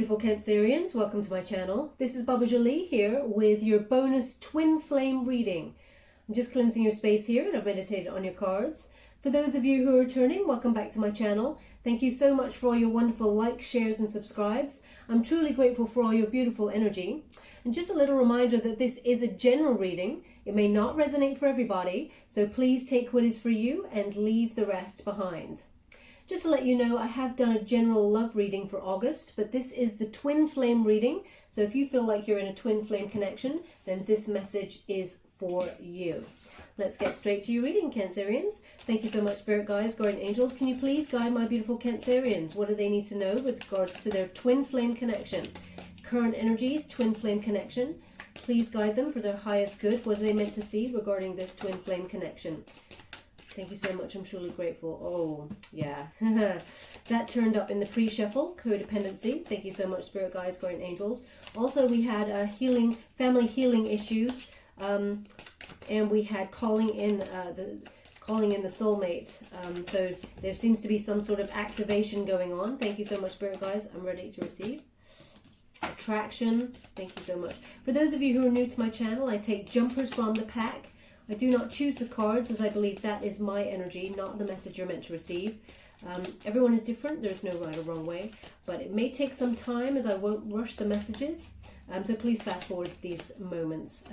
beautiful Cancerians, welcome to my channel. This is Baba Jolie here with your bonus twin flame reading. I'm just cleansing your space here and I've meditated on your cards. For those of you who are returning, welcome back to my channel. Thank you so much for all your wonderful likes, shares and subscribes. I'm truly grateful for all your beautiful energy. And just a little reminder that this is a general reading. It may not resonate for everybody, so please take what is for you and leave the rest behind. Just to let you know, I have done a general love reading for August, but this is the twin flame reading. So if you feel like you're in a twin flame connection, then this message is for you. Let's get straight to your reading, Cancerians. Thank you so much, Spirit Guides, Guardian Angels. Can you please guide my beautiful Cancerians? What do they need to know with regards to their twin flame connection? Current energies, twin flame connection. Please guide them for their highest good. What are they meant to see regarding this twin flame connection? Thank you so much. I'm truly grateful. Oh, yeah. That turned up in the pre-shuffle, codependency. Thank you so much, Spirit Guides, Guardian Angels. Also, we had family healing issues, and we had calling in the soulmate. So there seems to be some sort of activation going on. Thank you so much, Spirit Guides. I'm ready to receive. Attraction. Thank you so much. For those of you who are new to my channel, I take jumpers from the pack. I do not choose the cards, as I believe that is my energy, not the message you're meant to receive. Everyone is different. There's no right or wrong way, but it may take some time as I won't rush the messages. So please fast forward these moments.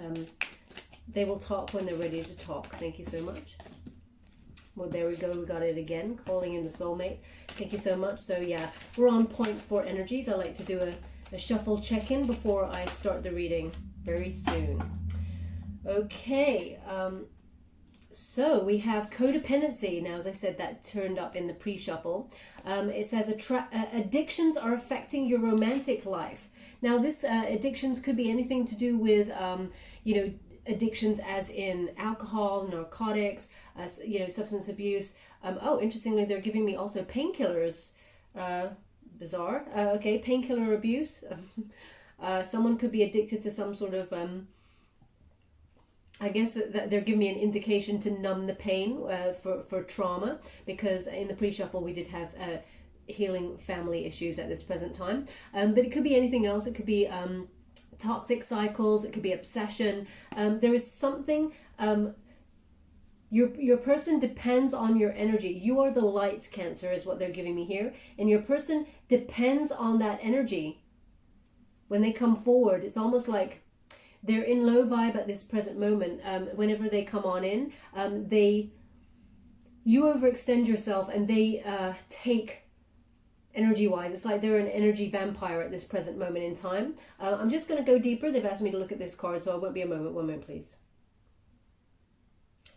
They will talk when they're ready to talk. Thank you so much. Well, there we go. We got it again. Calling in the soulmate. Thank you so much. So yeah, we're on point for energies. I like to do a shuffle check-in before I start the reading very soon. Okay, so we have codependency. Now, as I said, that turned up in the pre-shuffle. It says addictions are affecting your romantic life. Now, this addictions could be anything to do with, addictions as in alcohol, narcotics, substance abuse. Oh, interestingly, they're giving me also painkillers. Bizarre. Okay, painkiller abuse. Someone could be addicted to some sort of... I guess that they're giving me an indication to numb the pain for trauma, because in the pre-shuffle we did have healing family issues at this present time. But it could be anything else. It could be toxic cycles. It could be obsession. There is something... Your person depends on your energy. You are the light, Cancer, is what they're giving me here. And your person depends on that energy. When they come forward, it's almost like they're in low vibe at this present moment. Whenever they come on in, you overextend yourself and they take energy-wise. It's like they're an energy vampire at this present moment in time. I'm just going to go deeper. They've asked me to look at this card, so I won't be a moment. One moment, please.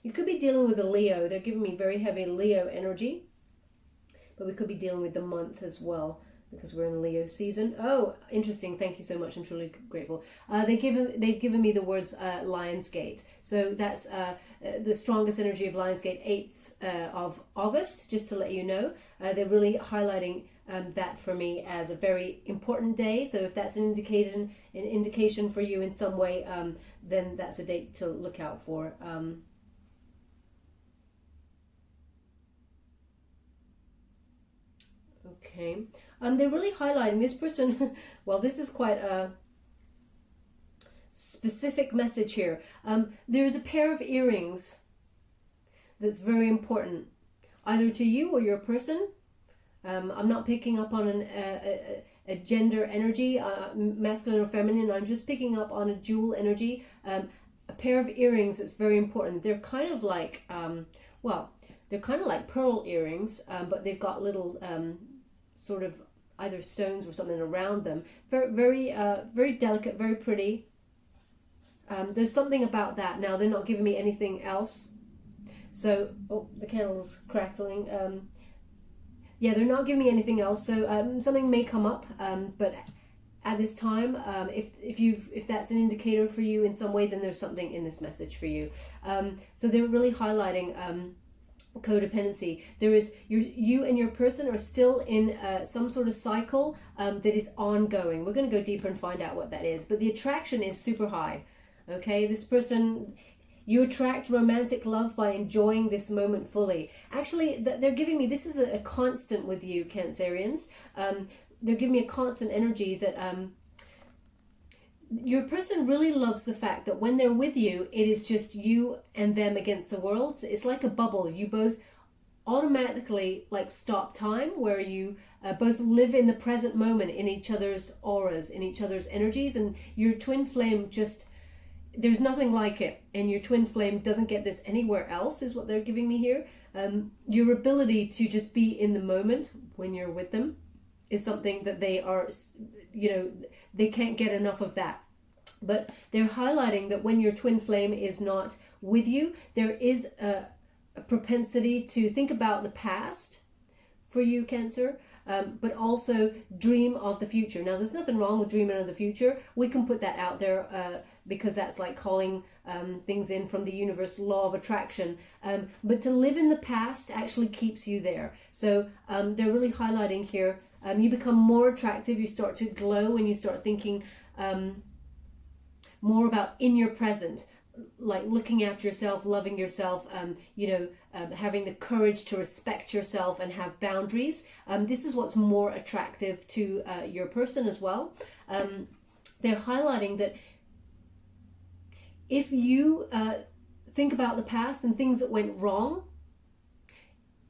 You could be dealing with a Leo. They're giving me very heavy Leo energy, but we could be dealing with the month as well, because we're in Leo season. Oh, interesting. Thank you so much. I'm truly grateful. They've given me the words Lionsgate. So that's the strongest energy of Lionsgate, 8th of August, just to let you know. They're really highlighting that for me as a very important day. So if that's an indication for you in some way, then that's a date to look out for. Okay. They're really highlighting this person. Well, this is quite a specific message here. There's a pair of earrings that's very important, either to you or your person. I'm not picking up on a gender energy, masculine or feminine. I'm just picking up on a dual energy. A pair of earrings that's very important. They're kind of like, they're kind of like pearl earrings, but they've got little sort of either stones or something around them. Very, very delicate, very pretty. There's something about that. Now, they're not giving me anything else. So, oh, the candle's crackling. Yeah, they're not giving me anything else. So something may come up, but at this time, if that's an indicator for you in some way, then there's something in this message for you. So they're really highlighting codependency. There is you and your person are still in some sort of cycle that is ongoing. We're going to go deeper and find out what that is, but the attraction is super high. Okay, this person, you attract romantic love by enjoying this moment fully. Actually, they're giving me, this is a constant with you, Cancerians. they're giving me a constant energy that your person really loves the fact that when they're with you, it is just you and them against the world. It's like a bubble. You both automatically like stop time, where you both live in the present moment, in each other's auras, in each other's energies, and your twin flame just, there's nothing like it, and your twin flame doesn't get this anywhere else, is what they're giving me here. Your ability to just be in the moment when you're with them is something that they are, you know, they can't get enough of that. But they're highlighting that when your twin flame is not with you, there is a propensity to think about the past for you, Cancer, but also dream of the future. Now, there's nothing wrong with dreaming of the future. We can put that out there because that's like calling things in from the universe, law of attraction. But to live in the past actually keeps you there. So they're really highlighting here, you become more attractive, you start to glow, and you start thinking more about in your present, like looking after yourself, loving yourself, having the courage to respect yourself and have boundaries. This is what's more attractive to your person as well. They're highlighting that if you think about the past and things that went wrong,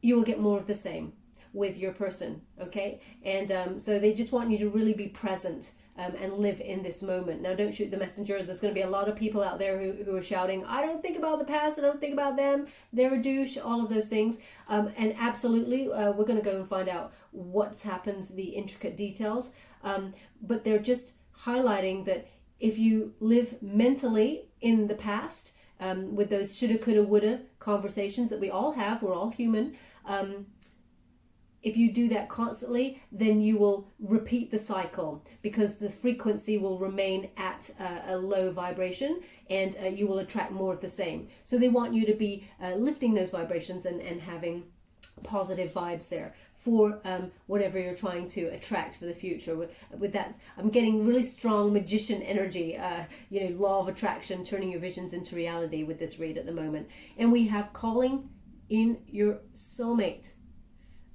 you will get more of the same with your person, okay? And so they just want you to really be present and live in this moment. Now, don't shoot the messenger. There's going to be a lot of people out there who are shouting, I don't think about the past, I don't think about them, they're a douche, all of those things. And absolutely, we're going to go and find out what's happened, the intricate details. But they're just highlighting that if you live mentally in the past, with those shoulda, coulda, woulda conversations that we all have, we're all human, if you do that constantly, then you will repeat the cycle, because the frequency will remain at a low vibration, and you will attract more of the same. So they want you to be lifting those vibrations and having positive vibes there for whatever you're trying to attract for the future. With that, I'm getting really strong magician energy, law of attraction, turning your visions into reality with this read at the moment. And we have calling in your soulmate.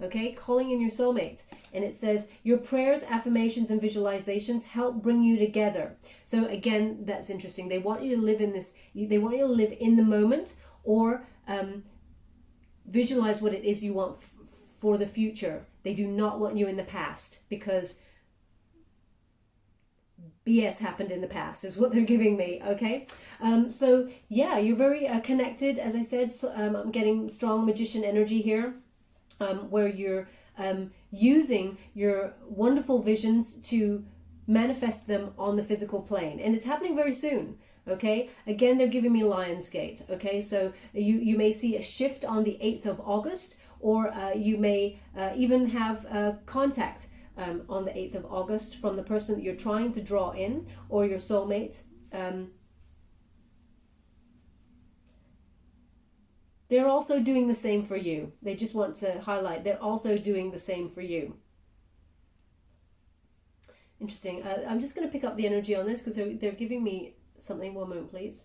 Okay, calling in your soulmate. And it says, your prayers, affirmations, and visualizations help bring you together. So again, that's interesting. They want you to live in this, they want you to live in the moment, or visualize what it is you want for the future. They do not want you in the past, because BS happened in the past is what they're giving me, okay? So yeah, you're very connected, as I said. So, I'm getting strong magician energy here. Where you're using your wonderful visions to manifest them on the physical plane. And it's happening very soon, okay? Again, they're giving me Lionsgate, okay? So you may see a shift on the 8th of August, or you may even have contact on the 8th of August from the person that you're trying to draw in, or your soulmate. They're also doing the same for you. They just want to highlight, they're also doing the same for you. Interesting. I'm just going to pick up the energy on this, because they're giving me something. One moment, please.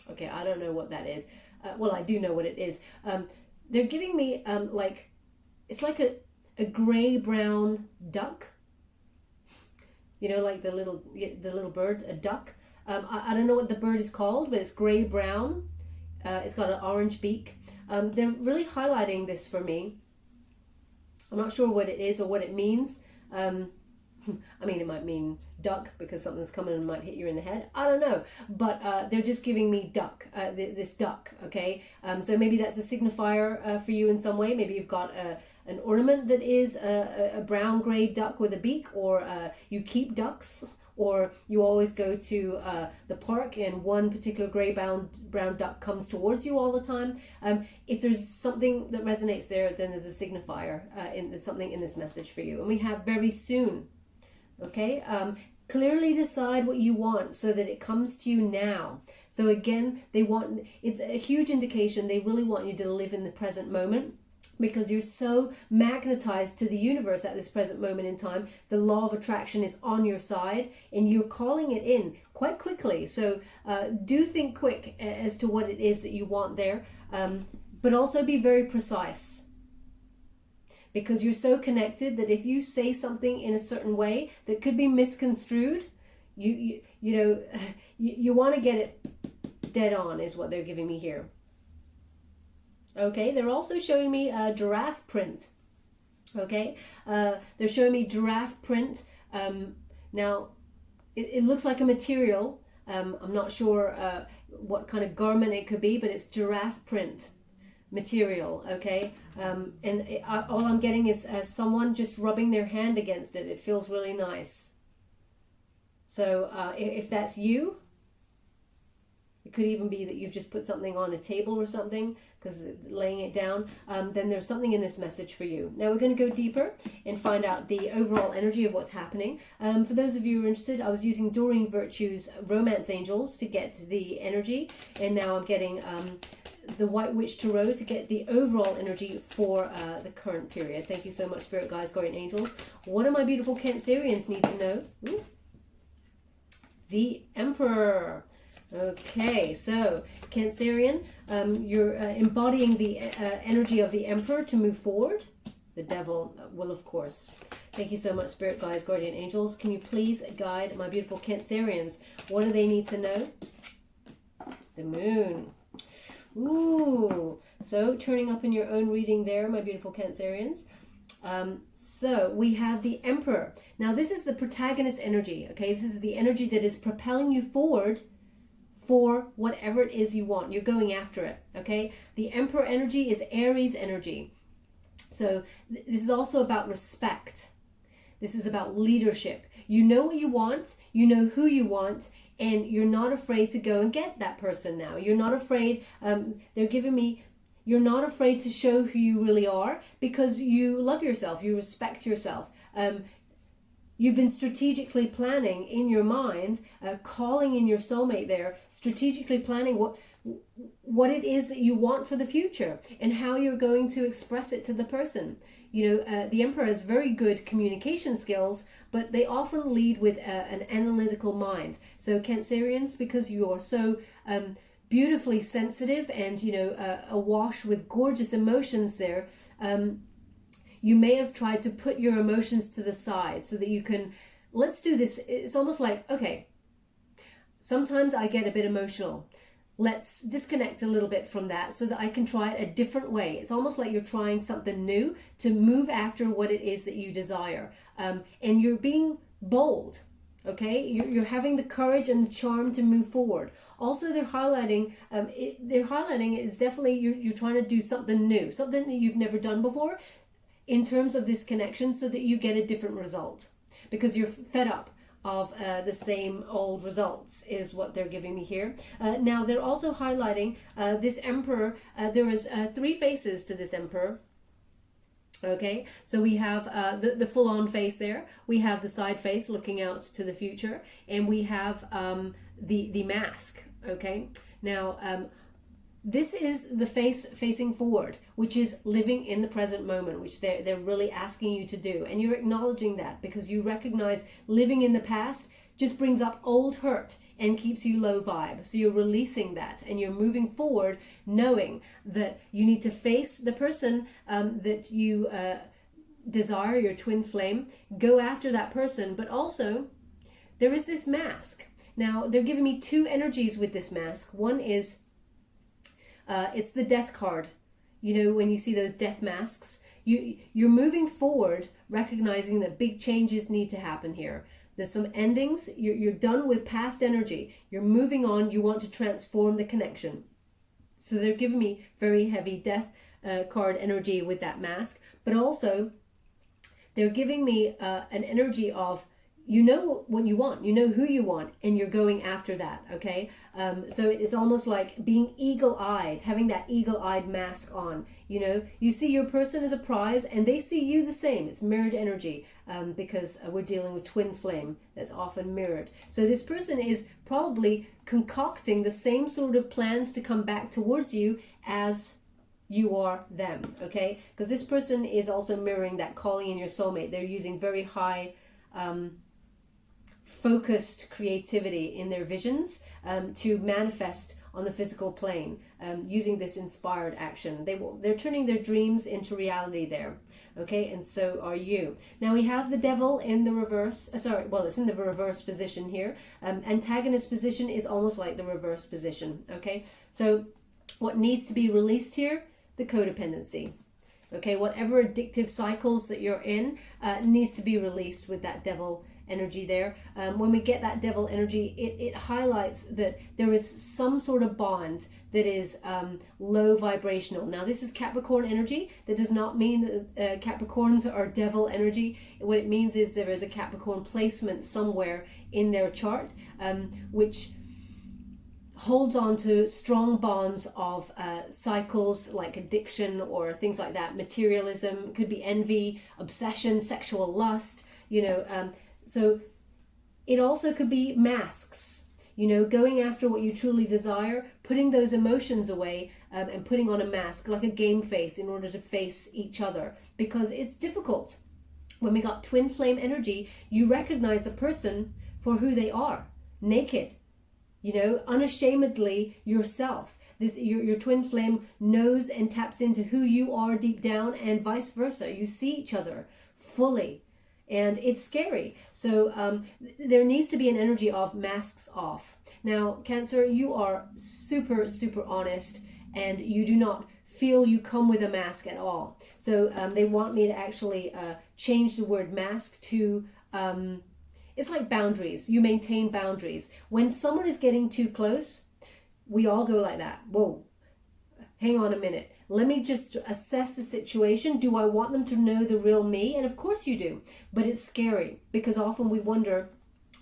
Okay, I don't know what that is. Well, I do know what it is. They're giving me it's like a gray-brown duck. You know, like the little bird, a duck. I don't know what the bird is called, but it's gray-brown. It's got an orange beak. They're really highlighting this for me. I'm not sure what it is or what it means. I mean, it might mean duck, because something's coming and might hit you in the head. I don't know. But they're just giving me duck, this duck, okay? So maybe that's a signifier for you in some way. Maybe you've got an ornament that is a brown-gray duck with a beak, or you keep ducks, or you always go to the park and one particular brown duck comes towards you all the time. If there's something that resonates there, then there's a signifier, there's something in this message for you. And we have very soon, okay? Clearly decide what you want so that it comes to you now. So again, it's a huge indication they really want you to live in the present moment, because you're so magnetized to the universe at this present moment in time. The law of attraction is on your side, and you're calling it in quite quickly. So do think quick as to what it is that you want there, but also be very precise. because you're so connected that if you say something in a certain way that could be misconstrued, you want to get it dead on, is what they're giving me here. Okay, they're also showing me a giraffe print. Okay, they're showing me giraffe print. Now, it looks like a material. I'm not sure what kind of garment it could be, but it's giraffe print material. Okay, all I'm getting is someone just rubbing their hand against it. It feels really nice. So if that's you, it could even be that you've just put something on a table or something, because laying it down, then there's something in this message for you. Now we're going to go deeper and find out the overall energy of what's happening. For those of you who are interested, I was using Doreen Virtue's Romance Angels to get the energy, and now I'm getting the White Witch Tarot to get the overall energy for the current period. Thank you so much, Spirit Guides, Guardian Angels. What do my beautiful Cancerians need to know? Ooh. The Emperor. Okay, so Cancerian, you're embodying the energy of the Emperor to move forward. The Devil will, of course. Thank you so much, Spirit Guides, Guardian Angels. Can you please guide my beautiful Cancerians? What do they need to know? The Moon. Ooh, so turning up in your own reading there, my beautiful Cancerians. So we have the Emperor. Now this is the protagonist energy, okay? This is the energy that is propelling you forward for whatever it is you want. You're going after it, okay? The Emperor energy is Aries energy. So this is also about respect. This is about leadership. You know what you want, you know who you want, and you're not afraid to go and get that person now. You're not afraid, they're giving me, you're not afraid to show who you really are, because you love yourself, you respect yourself. You've been strategically planning in your mind, calling in your soulmate there, strategically planning what it is that you want for the future and how you're going to express it to the person. You know, the Emperor has very good communication skills, but they often lead with an analytical mind. So Cancerians, because you are so beautifully sensitive and, you know, awash with gorgeous emotions there, you may have tried to put your emotions to the side so that you can, let's do this. It's almost like, okay, sometimes I get a bit emotional. Let's disconnect a little bit from that so that I can try it a different way. It's almost like you're trying something new to move after what it is that you desire. And you're being bold, okay? You're having the courage and the charm to move forward. Also, they're highlighting, it's definitely you're trying to do something new, something that you've never done before, in terms of this connection, so that you get a different result, because you're fed up of the same old results, is what they're giving me here. Now they're also highlighting this Emperor. There is 3 faces to this Emperor. Okay, so we have the full-on face there, we have the side face looking out to the future, and we have the mask. Okay, now this is the face facing forward, which is living in the present moment, which they're really asking you to do. And you're acknowledging that because you recognize living in the past just brings up old hurt and keeps you low vibe. So you're releasing that and you're moving forward, knowing that you need to face the person that you desire, your twin flame, go after that person. But also there is this mask. Now they're giving me 2 energies with this mask. One is it's the death card. You know, when you see those death masks, you're moving forward, recognizing that big changes need to happen here. There's some endings. You're done with past energy. You're moving on. You want to transform the connection. So they're giving me very heavy death card energy with that mask. But also, they're giving me an energy of, you know what you want, you know who you want, and you're going after that, okay? So it's almost like being eagle-eyed, having that eagle-eyed mask on. You know, you see your person as a prize and they see you the same. It's mirrored energy because we're dealing with twin flame that's often mirrored. So this person is probably concocting the same sort of plans to come back towards you as you are them, okay? Because this person is also mirroring that calling in your soulmate. They're using very high focused creativity in their visions to manifest on the physical plane, using this inspired action. They're turning their dreams into reality there. Okay, and so are you. Now we have the devil in the reverse. It's in the reverse position here. Antagonist position is almost like the reverse position. Okay, so what needs to be released here? The codependency. Okay, whatever addictive cycles that you're in needs to be released with that devil energy there. When we get that devil energy, it highlights that there is some sort of bond that is low vibrational. Now this is Capricorn energy. That does not mean that Capricorns are devil energy. What it means is there is a Capricorn placement somewhere in their chart, which holds on to strong bonds of cycles like addiction or things like that. Materialism, could be envy, obsession, sexual lust, so it also could be masks, going after what you truly desire, putting those emotions away, and putting on a mask, like a game face, in order to face each other, because it's difficult. When we got twin flame energy, you recognize a person for who they are, naked, unashamedly yourself. Your twin flame knows and taps into who you are deep down, and vice versa. You see each other fully. And it's scary. So there needs to be an energy of masks off. Now, Cancer, you are super, super honest, and you do not feel you come with a mask at all. So they want me to actually change the word mask to, it's like boundaries. You maintain boundaries. When someone is getting too close, we all go like that. Whoa, hang on a minute. Let me just assess the situation. Do I want them to know the real me? And of course you do. But it's scary, because often we wonder,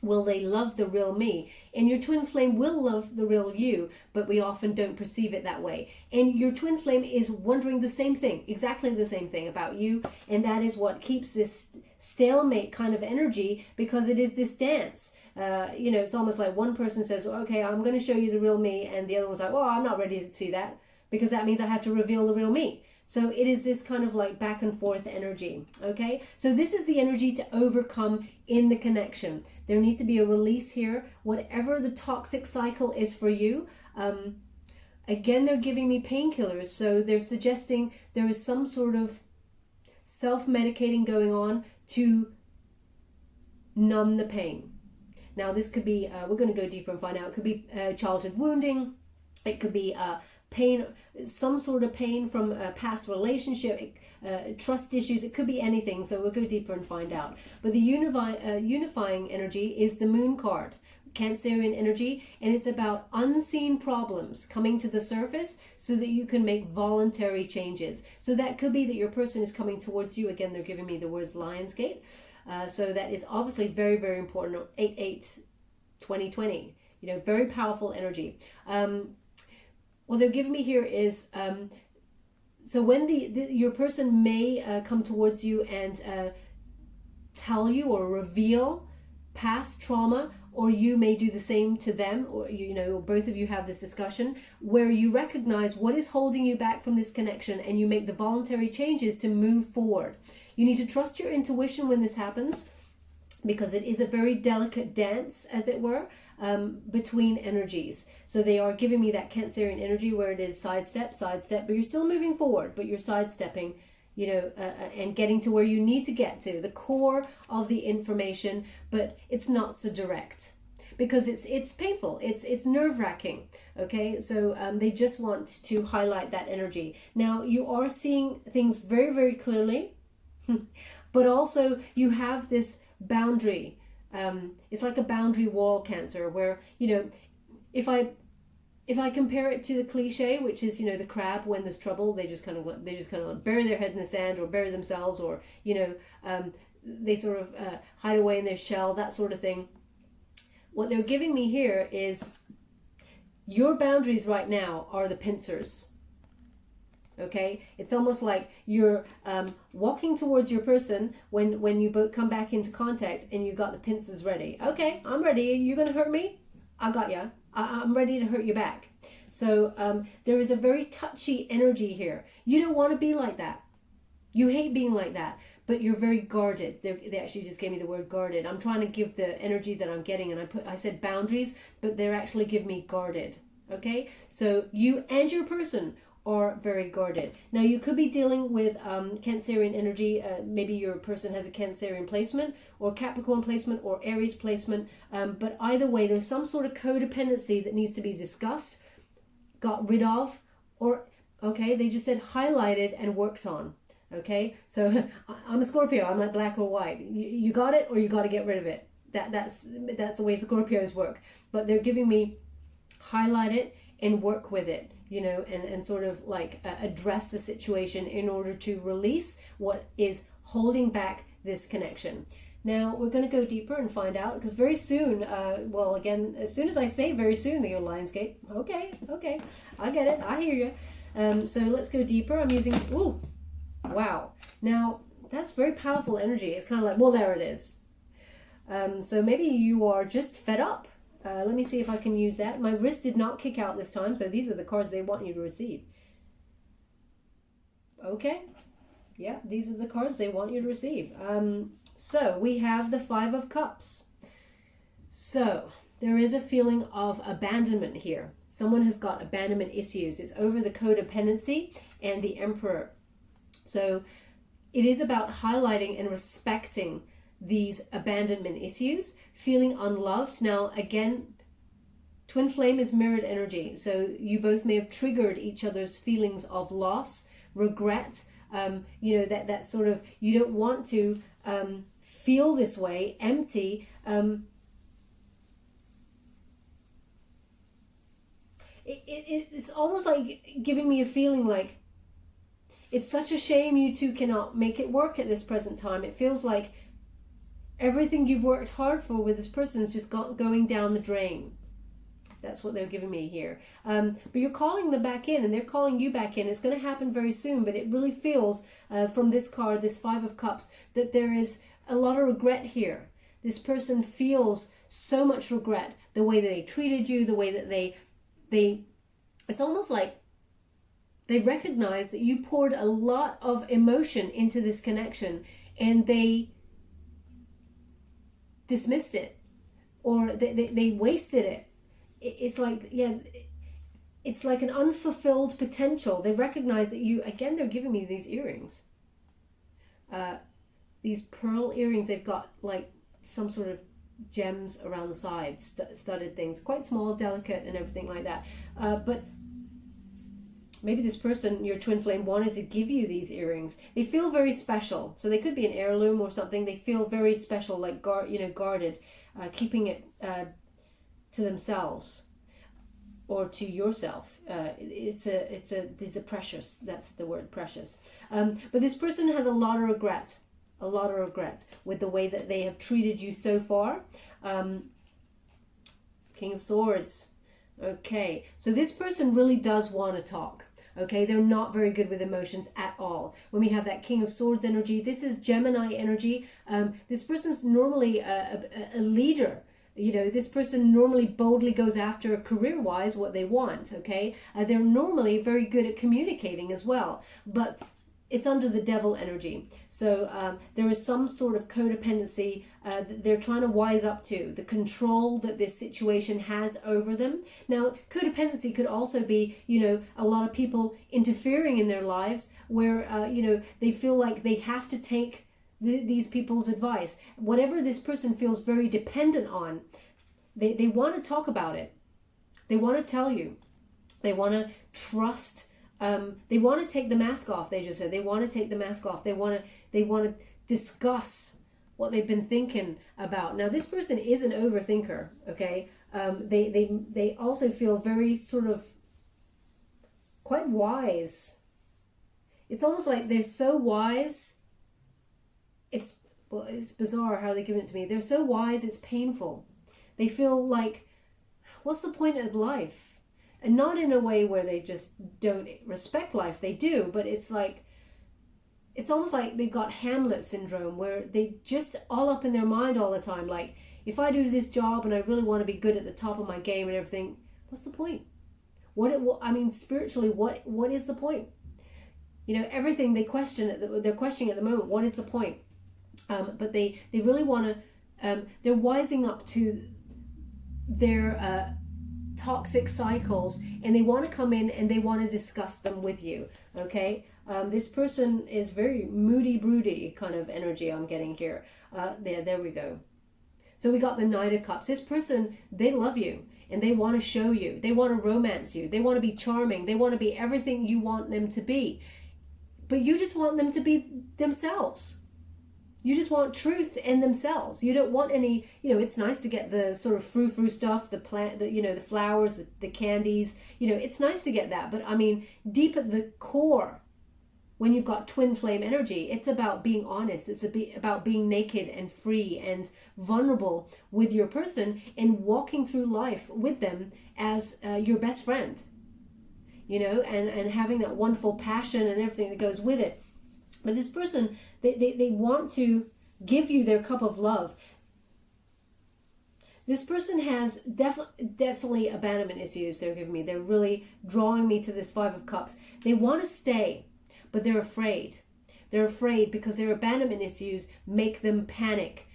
will they love the real me? And your twin flame will love the real you, but we often don't perceive it that way. And your twin flame is wondering the same thing, exactly the same thing about you. And that is what keeps this stalemate kind of energy, because it is this dance. It's almost like one person says, okay, I'm going to show you the real me. And the other one's like, well, I'm not ready to see that, because that means I have to reveal the real me. So it is this kind of like back and forth energy, okay? So this is the energy to overcome in the connection. There needs to be a release here, whatever the toxic cycle is for you. Again, they're giving me painkillers. So they're suggesting there is some sort of self-medicating going on to numb the pain. Now this could be, we're going to go deeper and find out, it could be childhood wounding. It could be pain, some sort of pain from a past relationship, trust issues. It could be anything. So we'll go deeper and find out. But the unifying energy is the moon card, Cancerian energy, and it's about unseen problems coming to the surface so that you can make voluntary changes. So that could be that your person is coming towards you. Again, they're giving me the words Lionsgate. So that is obviously very, very important. 8/8/2020, very powerful energy. What they're giving me here is, so when your person may come towards you and tell you or reveal past trauma, or you may do the same to them, or both of you have this discussion where you recognize what is holding you back from this connection, and you make the voluntary changes to move forward. You need to trust your intuition when this happens, because it is a very delicate dance, as it were, between energies. So they are giving me that Cancerian energy where it is sidestep, but you're still moving forward, but you're sidestepping, and getting to where you need to get to, the core of the information, but it's not so direct, because it's painful, it's nerve-wracking, okay? So they just want to highlight that energy. Now, you are seeing things very, very clearly, but also you have this boundary. It's like a boundary wall, Cancer, where if I compare it to the cliche, which is the crab, when there's trouble, they just kind of bury their head in the sand, or bury themselves, or they sort of hide away in their shell, that sort of thing. What they're giving me here is your boundaries right now are the pincers. Okay, it's almost like you're walking towards your person when you both come back into contact, and you got the pincers ready. Okay, I'm ready. You're gonna hurt me? I got ya. I'm ready to hurt you back. So there is a very touchy energy here. You don't want to be like that. You hate being like that, but you're very guarded. They actually just gave me the word guarded. I'm trying to give the energy that I'm getting, and I said boundaries, but they're actually giving me guarded. Okay, so you and your person are very guarded. Now you could be dealing with Cancerian energy. Maybe your person has a Cancerian placement or Capricorn placement or Aries placement. But either way, there's some sort of codependency that needs to be discussed, got rid of, or, okay, they just said highlighted and worked on. Okay, so I'm a Scorpio. I'm like black or white. You got it or you got to get rid of it. That's the way Scorpios work. But they're giving me highlight it and work with it, you know, and sort of like address the situation in order to release what is holding back this connection. Now we're going to go deeper and find out, because very soon, well, again, as soon as I say very soon, they go Lionsgate. Okay, I get it, I hear you. So let's go deeper. I'm using, ooh, wow. Now that's very powerful energy. It's kind of like, well, there it is. So maybe you are just fed up. Let me see if I can use that. My wrist did not kick out this time, so these are the cards they want you to receive. Okay. Yeah, these are the cards they want you to receive. So we have the Five of Cups. So there is a feeling of abandonment here. Someone has got abandonment issues. It's over the codependency and the Emperor. So it is about highlighting and respecting these abandonment issues, feeling unloved. Now, again, twin flame is mirrored energy. So you both may have triggered each other's feelings of loss, regret, you know, that sort of, you don't want to feel this way, empty. It's almost like giving me a feeling like it's such a shame you two cannot make it work at this present time. It feels like everything you've worked hard for with this person is just going down the drain. That's what they're giving me here. But you're calling them back in, and they're calling you back in. It's going to happen very soon, but it really feels from this card, this Five of Cups, that there is a lot of regret here. This person feels so much regret. The way that they treated you, the way that they it's almost like they recognize that you poured a lot of emotion into this connection, and they dismissed it, or they wasted it. It's like, yeah, it's like an unfulfilled potential. They recognize that you, again, they're giving me these earrings, these pearl earrings. They've got like some sort of gems around the sides, studded things, quite small, delicate, and everything like that. But maybe this person, your twin flame, wanted to give you these earrings. They feel very special. So they could be an heirloom or something. They feel very special, like guarded, keeping it to themselves or to yourself. It's a precious. That's the word, precious. But this person has a lot of regret. A lot of regret with the way that they have treated you so far. King of Swords. Okay, so this person really does want to talk. Okay, they're not very good with emotions at all. When we have that King of Swords energy, this is Gemini energy. This person's normally a leader. You know, this person normally boldly goes after career-wise what they want, okay? They're normally very good at communicating as well, but it's under the devil energy. So there is some sort of codependency that they're trying to wise up to, the control that this situation has over them. Now, codependency could also be, you know, a lot of people interfering in their lives where, you know, they feel like they have to take these people's advice. Whatever this person feels very dependent on, they want to talk about it. They want to tell you. They want to trust. They want to take the mask off. They just said they want to take the mask off. They want to discuss what they've been thinking about. Now, this person is an overthinker. Okay, they also feel very sort of quite wise. It's almost like they're so wise. It's bizarre how they're giving it to me. They're so wise, it's painful. They feel like, what's the point of life? And not in a way where they just don't respect life. They do, but it's like, it's almost like they've got Hamlet syndrome, where they just all up in their mind all the time. Like, if I do this job and I really want to be good at the top of my game and everything, what's the point? I mean, spiritually, what is the point? You know, everything they're questioning at the moment. What is the point? But they really want to, they're wising up to their toxic cycles, and they want to come in and they want to discuss them with you, okay? This person is very moody, broody kind of energy I'm getting here. There we go. So we got the Knight of Cups. This person, they love you and they want to show you. They want to romance you. They want to be charming. They want to be everything you want them to be. But you just want them to be themselves. You just want truth in themselves. You don't want any, it's nice to get the sort of frou-frou stuff, the plant, the flowers, the candies, it's nice to get that. But I mean, deep at the core, when you've got twin flame energy, it's about being honest. It's about being naked and free and vulnerable with your person and walking through life with them as your best friend, and having that wonderful passion and everything that goes with it. But this person, they want to give you their cup of love. This person has definitely abandonment issues they're giving me. They're really drawing me to this Five of Cups. They want to stay, but they're afraid. They're afraid because their abandonment issues make them panic.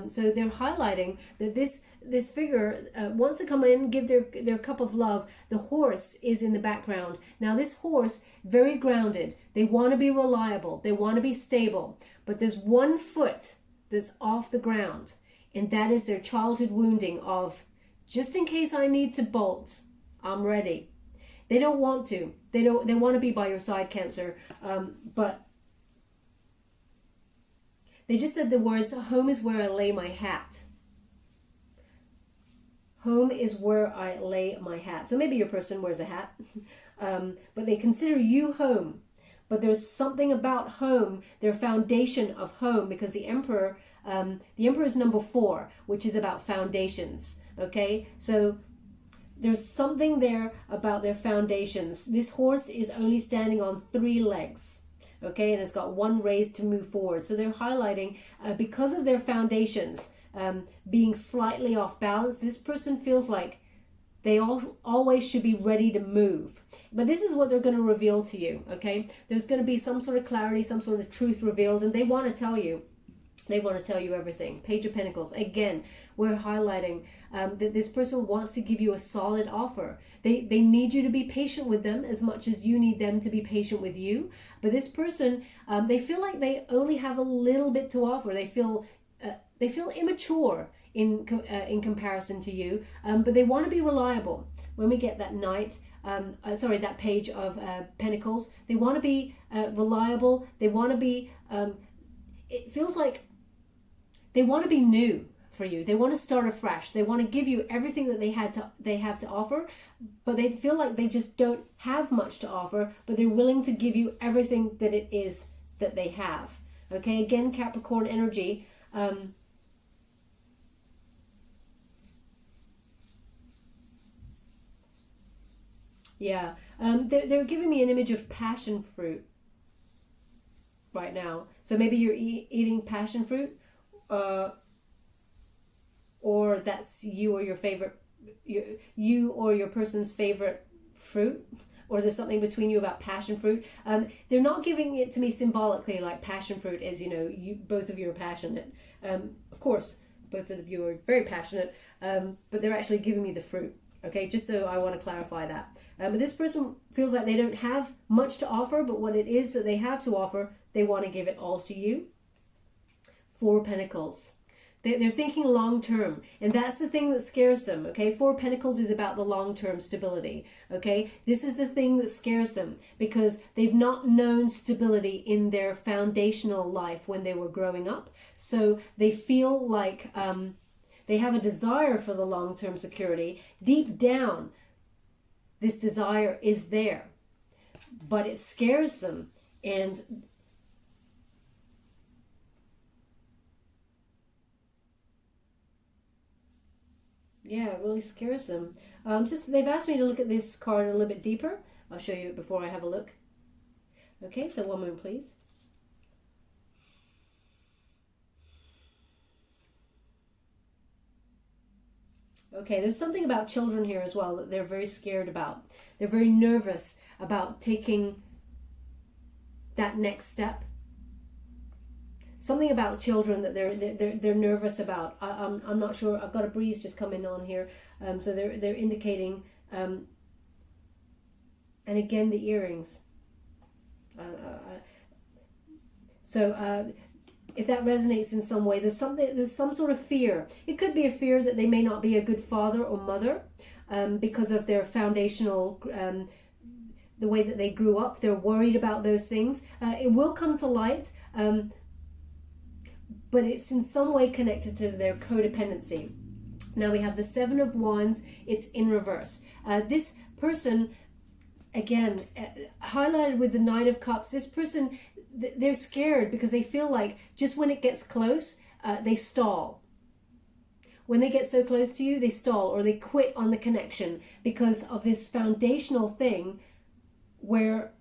So they're highlighting that this figure wants to come in, give their cup of love. The horse is in the background. Now this horse, very grounded. They want to be reliable. They want to be stable. But there's one foot that's off the ground. And that is their childhood wounding of, just in case I need to bolt, I'm ready. They don't want to. They want to be by your side, Cancer. But they just said the words, home is where I lay my hat. Home is where I lay my hat. So maybe your person wears a hat. But they consider you home. But there's something about home, their foundation of home, because the Emperor is number 4, which is about foundations. Okay? So there's something there about their foundations. This horse is only standing on 3 legs. Okay, and it's got 1 raised to move forward. So they're highlighting, because of their foundations being slightly off balance, this person feels like they always should be ready to move. But this is what they're going to reveal to you, okay? There's going to be some sort of clarity, some sort of truth revealed, and they want to tell you. They want to tell you everything. Page of Pentacles. Again, we're highlighting that this person wants to give you a solid offer. They need you to be patient with them as much as you need them to be patient with you. But this person, they feel like they only have a little bit to offer. They feel immature in comparison to you, but they want to be reliable. When we get that that Page of Pentacles, they want to be reliable. They want to be. It feels like they want to be new for you. They want to start afresh. They want to give you everything that they have to offer, but they feel like they just don't have much to offer, but they're willing to give you everything that it is that they have. Okay, again, Capricorn energy. They're giving me an image of passion fruit right now. So maybe you're eating passion fruit, or that's you or your favorite, you or your person's favorite fruit, or there's something between you about passion fruit. They're not giving it to me symbolically like passion fruit is, both of you are passionate. Of course, both of you are very passionate, but they're actually giving me the fruit. Okay, just so I want to clarify that. But this person feels like they don't have much to offer, but what it is that they have to offer, they want to give it all to you. 4 Pentacles. They're thinking long term, and that's the thing that scares them. Okay, 4 Pentacles is about the long term stability. Okay, this is the thing that scares them because they've not known stability in their foundational life when they were growing up. So they feel like they have a desire for the long term security. Deep down, this desire is there, but it scares them, and it really scares them. They've asked me to look at this card a little bit deeper. I'll show you it before I have a look. Okay, so one moment, please. Okay, there's something about children here as well that they're very scared about. They're very nervous about taking that next step. Something about children that they're nervous about. I'm not sure. I've got a breeze just coming on here, so they're indicating And again, the earrings. So if that resonates in some way, there's some sort of fear. It could be a fear that they may not be a good father or mother because of their foundational, the way that they grew up. They're worried about those things. It will come to light, but it's in some way connected to their codependency. Now we have the Seven of Wands. It's in reverse. This person, again, highlighted with the Nine of Cups, this person, they're scared because they feel like just when it gets close, they stall. When they get so close to you, they stall or they quit on the connection because of this foundational thing where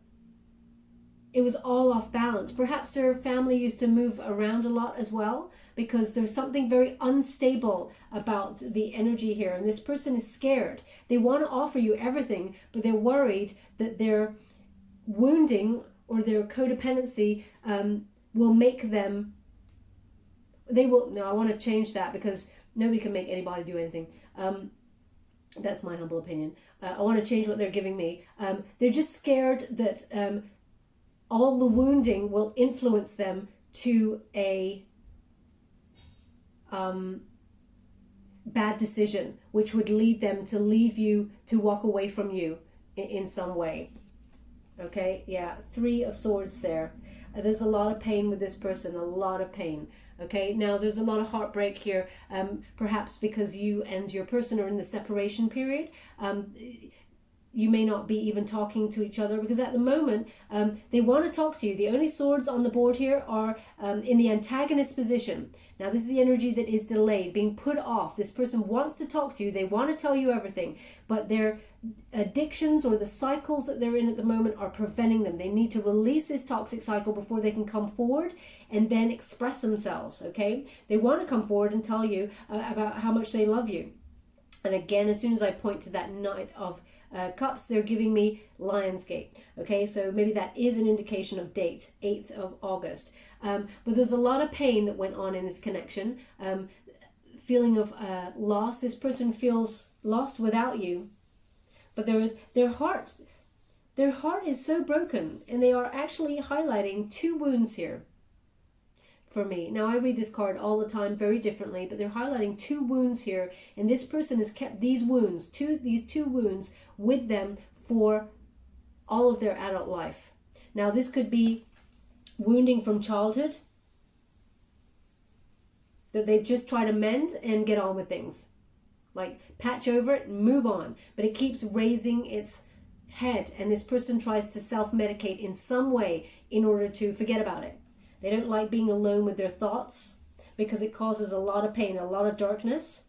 it was all off balance. Perhaps their family used to move around a lot as well, because there's something very unstable about the energy here. And this person is scared. They want to offer you everything, but they're worried that their wounding or their codependency will make them, no, I want to change that because nobody can make anybody do anything. That's my humble opinion. I want to change what they're giving me. They're just scared that all the wounding will influence them to a bad decision, which would lead them to leave you, to walk away from you in some way. Okay, yeah, Three of Swords there. There's a lot of pain with this person, a lot of pain. Okay, now there's a lot of heartbreak here, perhaps because you and your person are in the separation period. You may not be even talking to each other because at the moment they want to talk to you. The only swords on the board here are in the antagonist position. Now this is the energy that is delayed, being put off. This person wants to talk to you. They want to tell you everything, but their addictions or the cycles that they're in at the moment are preventing them. They need to release this toxic cycle before they can come forward and then express themselves. Okay, they want to come forward and tell you about how much they love you. And again, as soon as I point to that Knight of Cups, they're giving me Lionsgate. Okay, so maybe that is an indication of date, 8th of August. But there's a lot of pain that went on in this connection. Feeling of loss. This person feels lost without you. But there is their heart is so broken, and they are actually highlighting two wounds here for me. Now I read this card all the time very differently, but they're highlighting two wounds here, and this person has kept these wounds, these two wounds with them for all of their adult life. Now this could be wounding from childhood that they've just tried to mend and get on with things. Like patch over it and move on, but it keeps raising its head, and this person tries to self-medicate in some way in order to forget about it. They don't like being alone with their thoughts because it causes a lot of pain, a lot of darkness.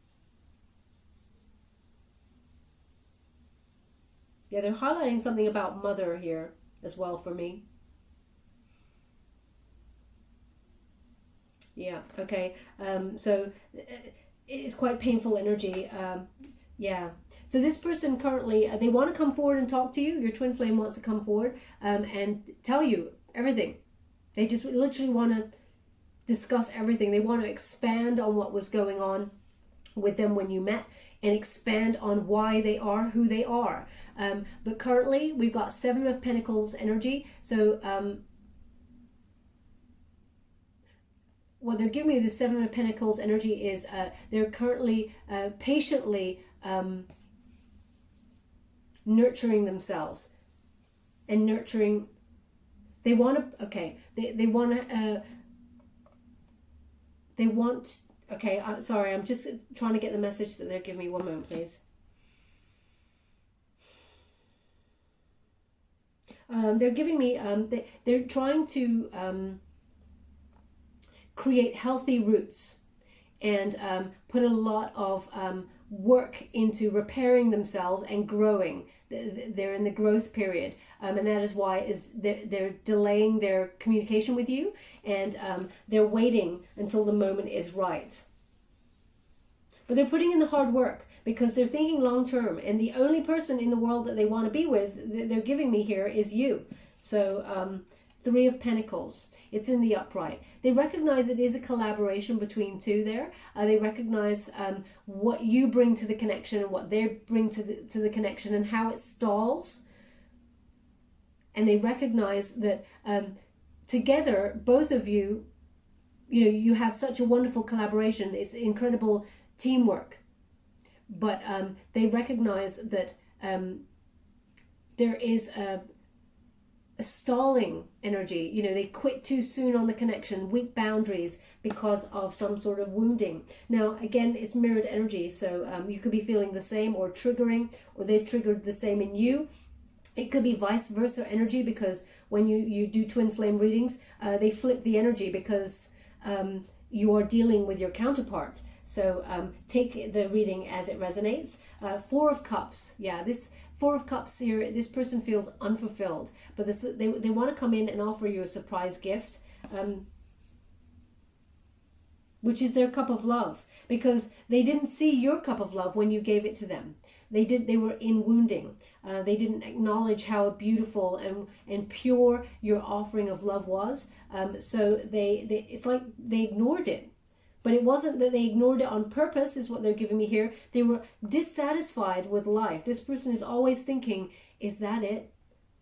Yeah, they're highlighting something about mother here as well for me. Yeah, okay. So it's quite painful energy. Yeah. So this person currently, they want to come forward and talk to you. Your twin flame wants to come forward and tell you everything. They just literally want to discuss everything. They want to expand on what was going on with them when you met and expand on why they are who they are. But currently we've got Seven of Pentacles energy. So what they're giving me, the Seven of Pentacles energy, is they're currently patiently nurturing themselves and nurturing. They want to, okay, they want to, they want, okay, I'm sorry, I'm just trying to get the message that they're giving me. One moment, please. They're giving me, they're trying to create healthy roots and put a lot of work into repairing themselves and growing. They're in the growth period, and that is why they're delaying their communication with you, and they're waiting until the moment is right. But they're putting in the hard work because they're thinking long term, and the only person in the world that they want to be with, they're giving me here, is you. So Three of Pentacles. It's in the upright. They recognize it is a collaboration between two there. They recognize what you bring to the connection and what they bring to the connection and how it stalls. And they recognize that together, both of you, you have such a wonderful collaboration. It's incredible teamwork. But they recognize that there is a stalling energy. They quit too soon on the connection, weak boundaries because of some sort of wounding. Now, again, it's mirrored energy, so you could be feeling the same or triggering, or they've triggered the same in you. It could be vice versa energy, because when you do twin flame readings, they flip the energy because you are dealing with your counterpart. So take the reading as it resonates. Four of Cups. Yeah, this Four of Cups here, this person feels unfulfilled, but they want to come in and offer you a surprise gift, which is their cup of love, because they didn't see your cup of love when you gave it to them. They were in wounding. They didn't acknowledge how beautiful and pure your offering of love was. So it's like they ignored it. But it wasn't that they ignored it on purpose, is what they're giving me here. They were dissatisfied with life. This person is always thinking, is that it?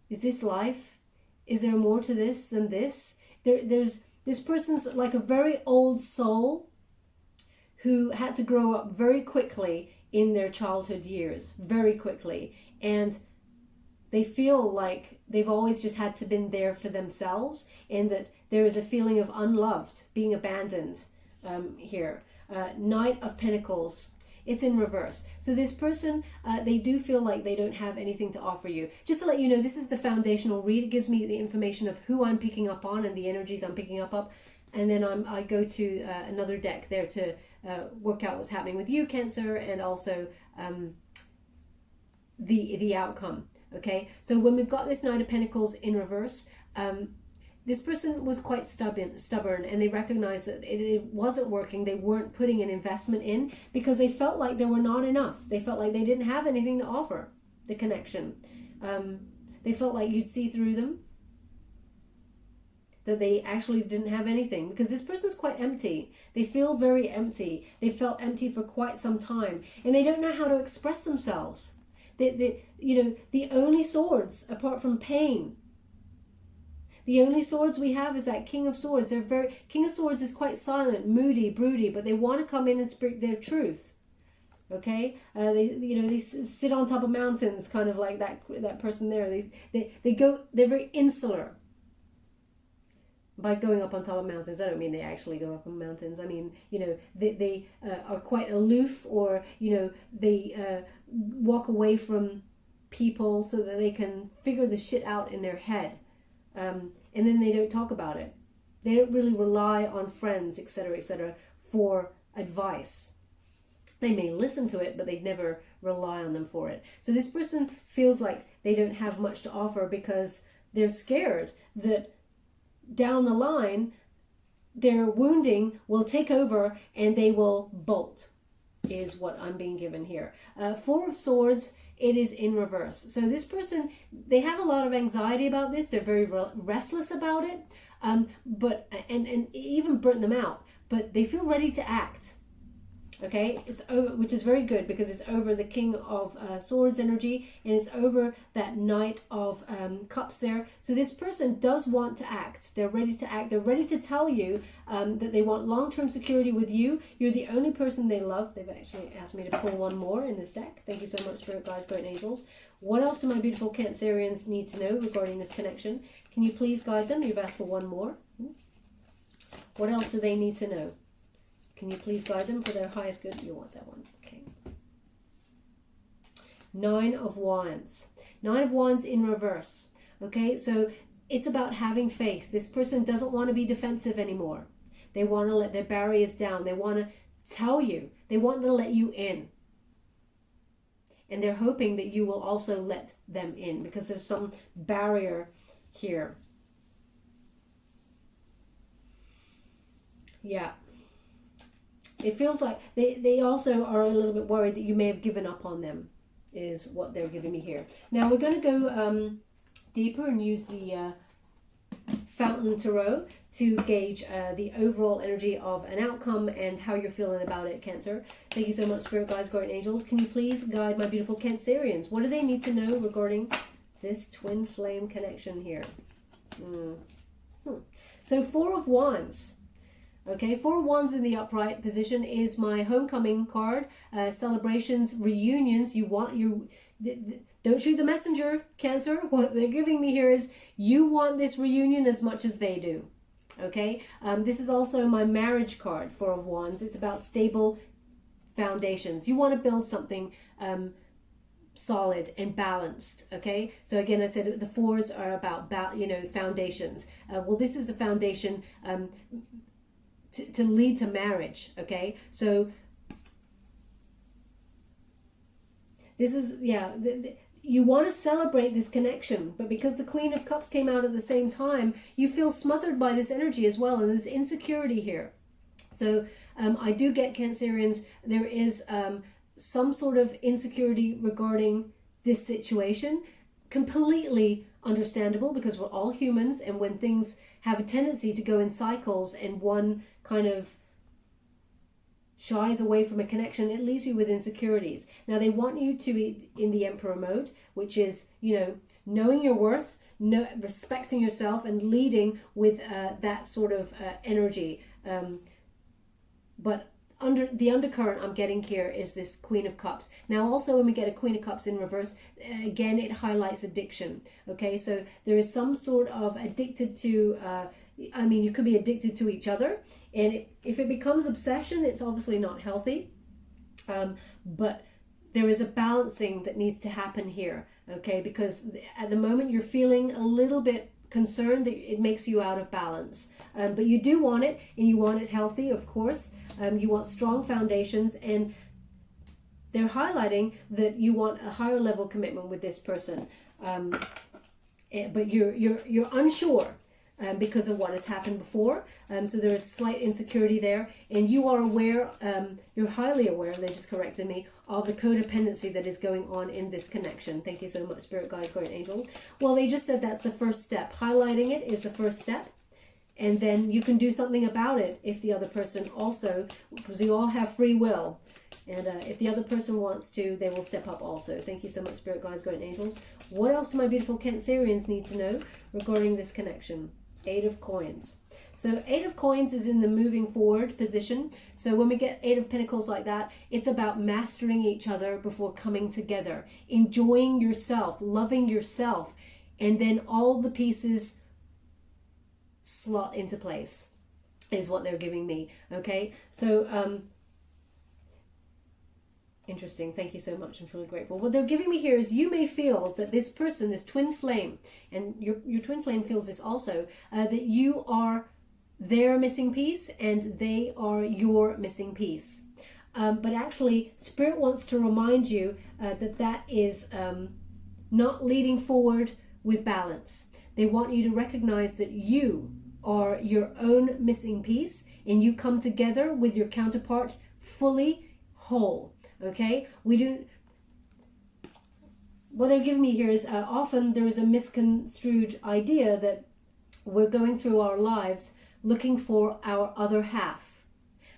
Is this life? Is there more to this than this? This person's like a very old soul who had to grow up very quickly in their childhood years, very quickly. And they feel like they've always just had to been there for themselves, and that there is a feeling of unloved, being abandoned. Here, Knight of Pentacles, it's in reverse. So this person, they do feel like they don't have anything to offer you. Just to let you know, this is the foundational read. It gives me the information of who I'm picking up on and the energies I'm picking up, and then I go to another deck there to work out what's happening with you, Cancer, and also the outcome. Okay, so when we've got this Knight of Pentacles in reverse, this person was quite stubborn, and they recognized that it wasn't working. They weren't putting an investment in because they felt like there were not enough. They felt like they didn't have anything to offer the connection. They felt like you'd see through them, that they actually didn't have anything, because this person's quite empty. They feel very empty. They felt empty for quite some time, and they don't know how to express themselves. The only swords, apart from pain, the only swords we have is that King of Swords. King of Swords is quite silent, moody, broody, but they want to come in and speak their truth. Okay, they sit on top of mountains, kind of like that person there. They're very insular. By going up on top of mountains, I don't mean they actually go up on mountains. I mean, they are quite aloof, or they walk away from people so that they can figure the shit out in their head. And then they don't talk about it. They don't really rely on friends, etc., for advice. They may listen to it, but they never rely on them for it. So this person feels like they don't have much to offer because they're scared that down the line, their wounding will take over and they will bolt, is what I'm being given here. Four of Swords, it is in reverse. So this person, they have a lot of anxiety about this. They're very restless about it, but even burnt them out. But they feel ready to act. Okay, it's over, which is very good, because it's over the King of Swords energy, and it's over that Knight of Cups there. So this person does want to act. They're ready to act. They're ready to tell you that they want long-term security with you. You're the only person they love. They've actually asked me to pull one more in this deck. Thank you so much for it, guys, great angels. What else do my beautiful Cancerians need to know regarding this connection? Can you please guide them? You've asked for one more. What else do they need to know? Can you please guide them for their highest good? You want that one. Okay. Nine of Wands. Nine of Wands in reverse. Okay, so it's about having faith. This person doesn't want to be defensive anymore. They want to let their barriers down. They want to tell you. They want to let you in. And they're hoping that you will also let them in, because there's some barrier here. Yeah. It feels like they also are a little bit worried that you may have given up on them, is what they're giving me here. Now we're going to go deeper and use the Fountain Tarot to gauge the overall energy of an outcome and how you're feeling about it, Cancer. Thank you so much, Spirit Guides, Guardian Angels. Can you please guide my beautiful Cancerians? What do they need to know regarding this twin flame connection here? So Four of Wands. Okay, Four of Wands in the upright position is my homecoming card. Celebrations, reunions. Don't shoot the messenger, Cancer. What they're giving me here is you want this reunion as much as they do. Okay, this is also my marriage card, Four of Wands. It's about stable foundations. You want to build something solid and balanced. Okay, so again, I said the fours are about foundations. Well, this is a foundation to lead to marriage. Okay, so this is you want to celebrate this connection, but because the Queen of Cups came out at the same time, you feel smothered by this energy as well, and there's insecurity here. So I do get, Cancerians, there is some sort of insecurity regarding this situation. Completely understandable, because we're all humans, and when things have a tendency to go in cycles and one kind of shies away from a connection, it leaves you with insecurities. Now they want you to be in the Emperor mode, which is, knowing your worth, respecting yourself, and leading with that sort of energy. But the undercurrent I'm getting here is this Queen of Cups. Now also when we get a Queen of Cups in reverse, again, it highlights addiction. Okay, so there is some sort of addicted to, you could be addicted to each other. And if it becomes obsession, it's obviously not healthy. But there is a balancing that needs to happen here, okay? Because at the moment you're feeling a little bit concerned that it makes you out of balance. But you do want it, and you want it healthy, of course. You want strong foundations, and they're highlighting that you want a higher level commitment with this person. But you're unsure. Because of what has happened before. So there is slight insecurity there, and you are aware, you're highly aware, they just corrected me, of the codependency that is going on in this connection. Thank you so much, Spirit Guides, Guardian Angel. Well, they just said that's the first step. Highlighting it is the first step, and then you can do something about it if the other person also, because you all have free will, and if the other person wants to, they will step up also. Thank you so much, Spirit Guides, Guardian Angels. What else do my beautiful Cancerians need to know regarding this connection? Eight of Coins. So Eight of Coins is in the moving forward position. So when we get Eight of Pentacles like that, it's about mastering each other before coming together, enjoying yourself, loving yourself, and then all the pieces slot into place is what they're giving me. Okay, so interesting. Thank you so much. I'm truly grateful. What they're giving me here is you may feel that this person, this twin flame, and your twin flame feels this also, that you are their missing piece and they are your missing piece. But actually, Spirit wants to remind you that is not leading forward with balance. They want you to recognize that you are your own missing piece, and you come together with your counterpart fully whole. Okay, what they're giving me here is often there is a misconstrued idea that we're going through our lives looking for our other half,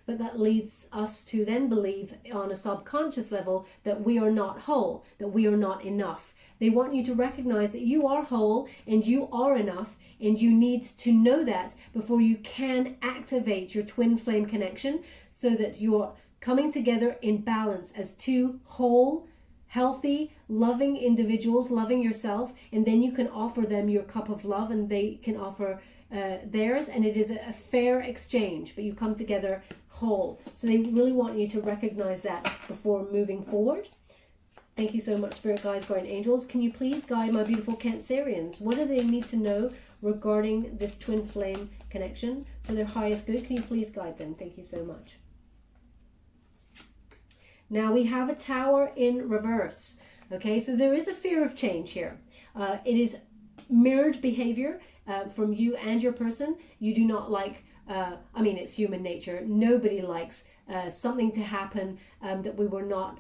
but that leads us to then believe on a subconscious level that we are not whole, that we are not enough. They want you to recognize that you are whole and you are enough, and you need to know that before you can activate your twin flame connection, so that you're coming together in balance as two whole, healthy, loving individuals, loving yourself, and then you can offer them your cup of love and they can offer theirs, and it is a fair exchange, but you come together whole. So they really want you to recognize that before moving forward. Thank you so much, Spirit Guides, Guardian Angels. Can you please guide my beautiful Cancerians? What do they need to know regarding this twin flame connection for their highest good? Can you please guide them? Thank you so much. Now we have a Tower in reverse. Okay, so there is a fear of change here. It is mirrored behavior from you and your person. You do not like, it's human nature. Nobody likes something to happen that we were not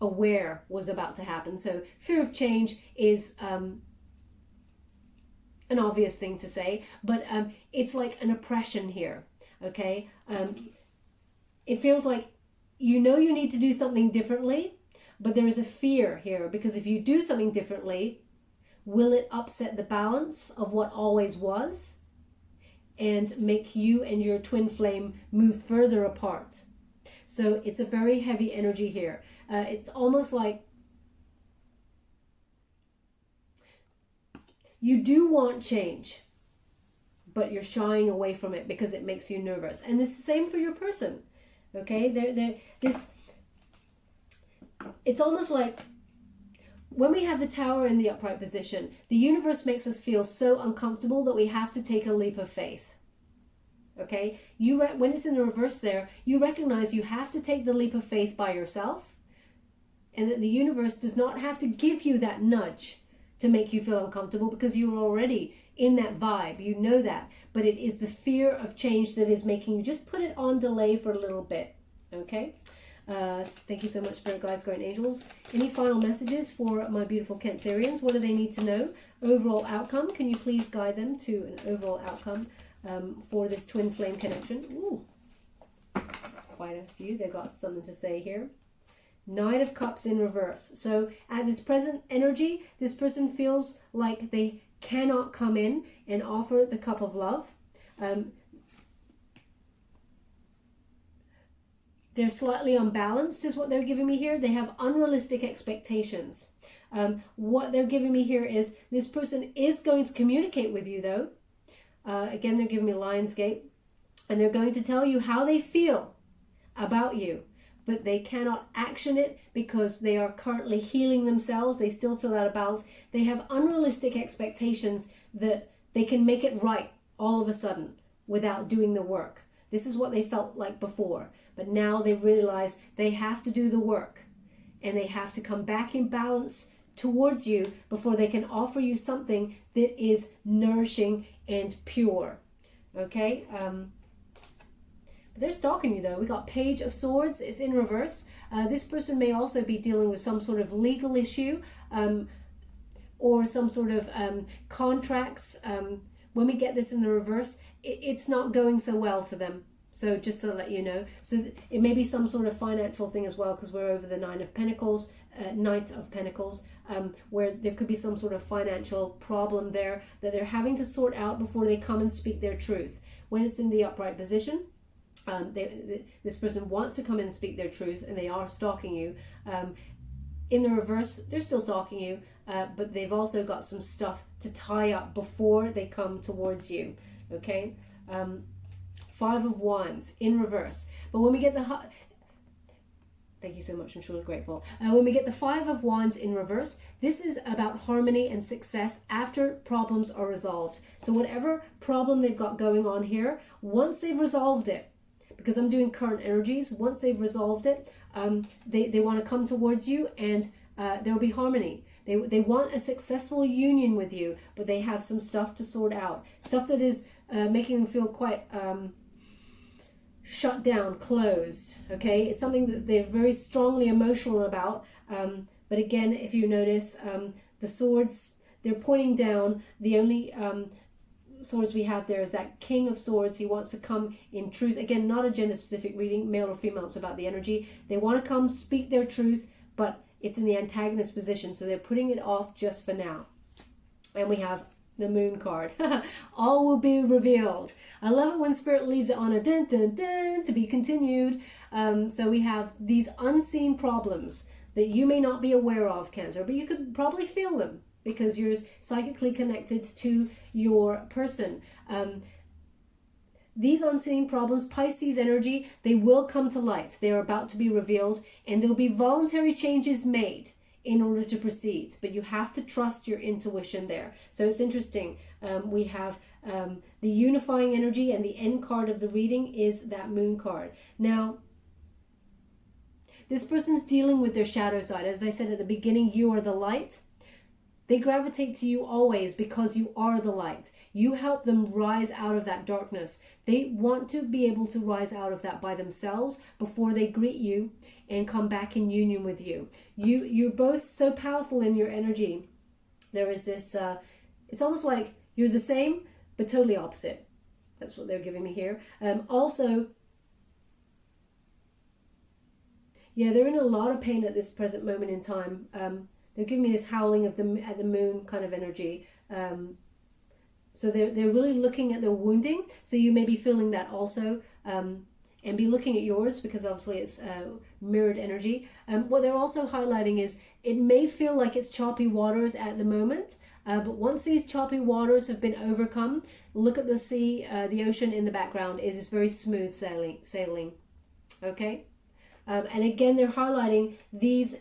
aware was about to happen. So fear of change is an obvious thing to say, but it's like an oppression here, okay? It feels like you know you need to do something differently, but there is a fear here, because if you do something differently, will it upset the balance of what always was and make you and your twin flame move further apart? So it's a very heavy energy here. It's almost like you do want change, but you're shying away from it because it makes you nervous. And it's the same for your person, okay? It's almost like when we have the Tower in the upright position, the universe makes us feel so uncomfortable that we have to take a leap of faith. Okay, when it's in the reverse there, you recognize you have to take the leap of faith by yourself, and that the universe does not have to give you that nudge to make you feel uncomfortable, because you're already in that vibe, you know that. But it is the fear of change that is making you just put it on delay for a little bit. Okay, thank you so much, Spirit Guides, Guardian Angels. Any final messages for my beautiful Cancerians? What do they need to know? Overall outcome, can you please guide them to an overall outcome for this twin flame connection? Ooh, that's quite a few. They've got something to say here. Knight of Cups in reverse. So at this present energy, this person feels like they cannot come in and offer the cup of love. They're slightly unbalanced is what they're giving me here. They have unrealistic expectations. What they're giving me here is this person is going to communicate with you, though. Again, they're giving me Lionsgate, and they're going to tell you how they feel about you, but they cannot action it because they are currently healing themselves. They still feel out of balance. They have unrealistic expectations that they can make it right all of a sudden without doing the work. This is what they felt like before, but now they realize they have to do the work, and they have to come back in balance towards you before they can offer you something that is nourishing and pure. Okay, but they're stalking you though. We got Page of Swords. It's in reverse. This person may also be dealing with some sort of legal issue, or some sort of contracts. When we get this in the reverse, it's not going so well for them. So just to let you know, so it may be some sort of financial thing as well, because we're over the Knight of Pentacles, where there could be some sort of financial problem there that they're having to sort out before they come and speak their truth. When it's in the upright position, this person wants to come in and speak their truth, and they are stalking you. In the reverse, they're still stalking you, but they've also got some stuff to tie up before they come towards you. Okay, Five of Wands in reverse. But when we get the thank you so much, I'm truly grateful. When we get the Five of Wands in reverse, this is about harmony and success after problems are resolved. So whatever problem they've got going on here, once they've resolved it, because I'm doing current energies, once they've resolved it, they want to come towards you, and there'll be harmony. They want a successful union with you, but they have some stuff to sort out. Stuff that is making them feel quite shut down, closed. Okay, it's something that they're very strongly emotional about. But again, if you notice, the swords, they're pointing down. The only swords we have there is that King of Swords. He wants to come in truth. Again, not a gender specific reading, male or female, it's about the energy. They want to come speak their truth, but it's in the antagonist position, so they're putting it off just for now. And we have the Moon card. All will be revealed. I love it when Spirit leaves it on a dun dun dun to be continued. So we have these unseen problems that you may not be aware of, Cancer, but you could probably feel them because you're psychically connected to your person. These unseen problems, Pisces energy, they will come to light. They are about to be revealed, and there will be voluntary changes made in order to proceed, but you have to trust your intuition there. So it's interesting. We have the unifying energy, and the end card of the reading is that Moon card. Now, this person's dealing with their shadow side. As I said at the beginning, you are the light. They gravitate to you always because you are the light. You help them rise out of that darkness. They want to be able to rise out of that by themselves before they greet you and come back in union with you. You're both so powerful in your energy. There is this, it's almost like You're the same, but totally opposite. That's what they're giving me here. Also, yeah, they're in a lot of pain at this present moment in time. They're giving me this howling of at the moon kind of energy. So they're really looking at their wounding. So you may be feeling that also. And be looking at yours, because obviously it's mirrored energy. What they're also highlighting is it may feel like it's choppy waters at the moment, but once these choppy waters have been overcome, look at the sea, the ocean in the background. It is very smooth sailing. Okay? And again, they're highlighting these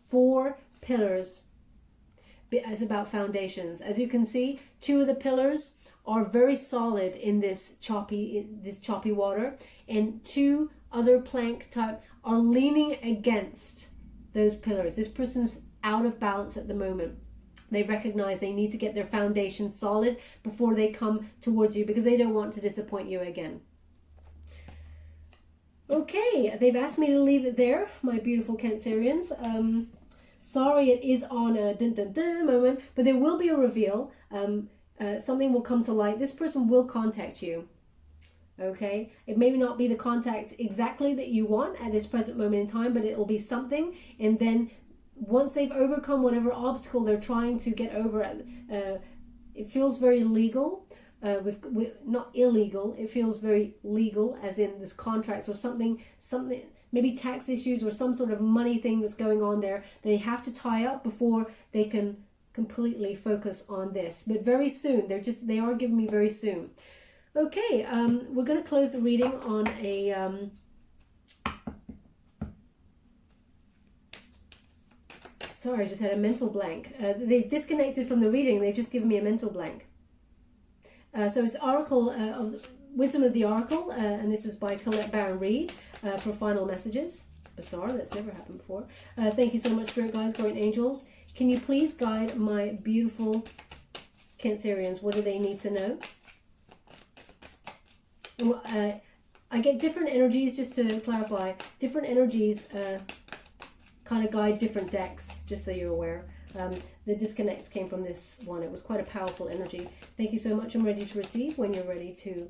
4 pillars as about foundations. As you can see, 2 of the pillars are very solid in this choppy water, and 2 other plank type are leaning against those pillars. This person's out of balance at the moment. They recognize they need to get their foundation solid before they come towards you, because they don't want to disappoint you again. Okay, they've asked me to leave it there, my beautiful Cancerians. Sorry it is on a dun dun dun moment, but there will be a reveal. Something will come to light. This person will contact you. Okay, it may not be the contact exactly that you want at this present moment in time, but it will be something. And then once they've overcome whatever obstacle they're trying to get over, it feels very legal. With not illegal, it feels very legal, as in this contracts or something, maybe tax issues or some sort of money thing that's going on there. They have to tie up before they can completely focus on this. But very soon, they are giving me very soon. Okay, we're going to close the reading on a sorry, I just had a mental blank. They've disconnected from the reading. They've just given me a mental blank. So it's Oracle of the Wisdom of the Oracle, and this is by Colette Baron Reed for final messages. Bizarre, that's never happened before. Thank you so much, Spirit Guides, Guardian Angels. Can you please guide my beautiful Cancerians? What do they need to know? I get different energies, just to clarify. Different energies kind of guide different decks, just so you're aware. The disconnect came from this one. It was quite a powerful energy. Thank you so much. I'm ready to receive when you're ready to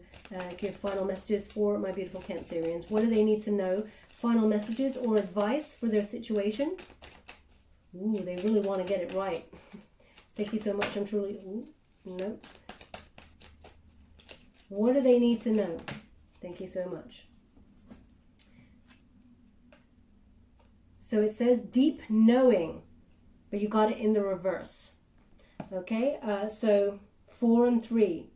give final messages for my beautiful Cancerians. What do they need to know? Final messages or advice for their situation? Ooh, they really want to get it right. Thank you so much. I'm truly... Ooh, no. What do they need to know? Thank you so much. So it says deep knowing, but you got it in the reverse. Okay, so 4 and 3.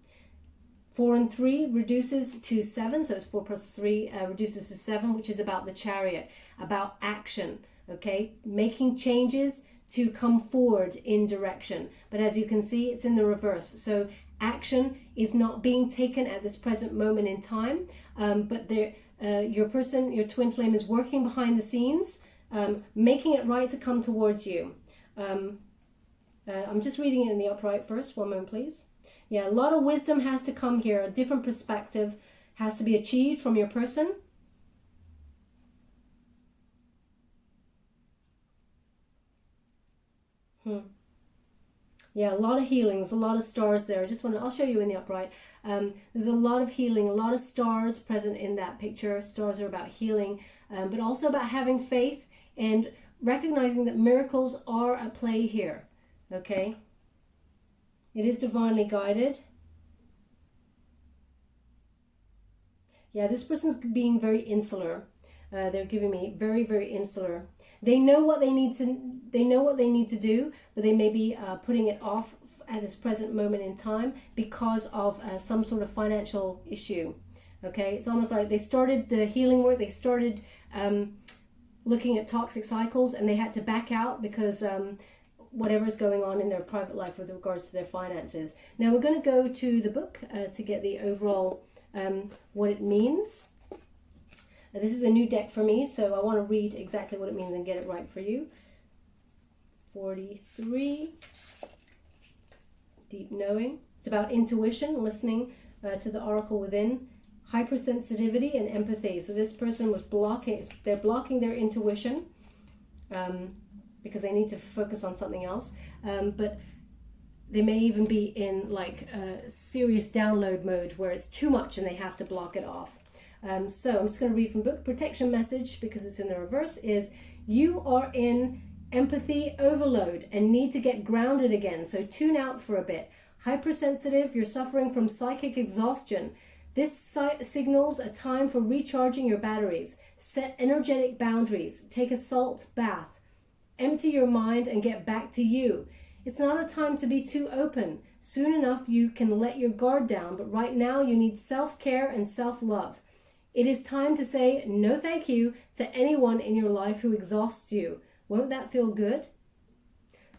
4 and 3 reduces to 7, so it's 4 plus 3 reduces to 7, which is about the Chariot, about action, okay? Making changes to come forward in direction. But as you can see, it's in the reverse. So action is not being taken at this present moment in time, but your person, your twin flame, is working behind the scenes, making it right to come towards you. I'm just reading it in the upright first. One moment, please. Yeah, a lot of wisdom has to come here. A different perspective has to be achieved from your person. Yeah, a lot of healings, a lot of stars there. I'll show you in the upright. There's a lot of healing, a lot of stars present in that picture. Stars are about healing, but also about having faith and recognizing that miracles are at play here. Okay? It is divinely guided. Yeah, this person's being very insular. They're giving me very, very insular. They know what they need to do, but they may be putting it off at this present moment in time because of some sort of financial issue. Okay, it's almost like they started the healing work. They started looking at toxic cycles, and they had to back out because whatever's going on in their private life with regards to their finances. Now we're going to go to the book to get the overall what it means. This is a new deck for me, so I want to read exactly what it means and get it right for you. 43, deep knowing. It's about intuition, listening to the oracle within, hypersensitivity and empathy. So this person was they're blocking their intuition because they need to focus on something else. But they may even be in like serious download mode where it's too much and they have to block it off. So I'm just going to read from book. Protection message, because it's in the reverse, is you are in empathy overload and need to get grounded again. So tune out for a bit. Hypersensitive, you're suffering from psychic exhaustion. This signals a time for recharging your batteries. Set energetic boundaries. Take a salt bath. Empty your mind and get back to you. It's not a time to be too open. Soon enough you can let your guard down, but right now you need self-care and self-love. It is time to say no thank you to anyone in your life who exhausts you. Won't that feel good?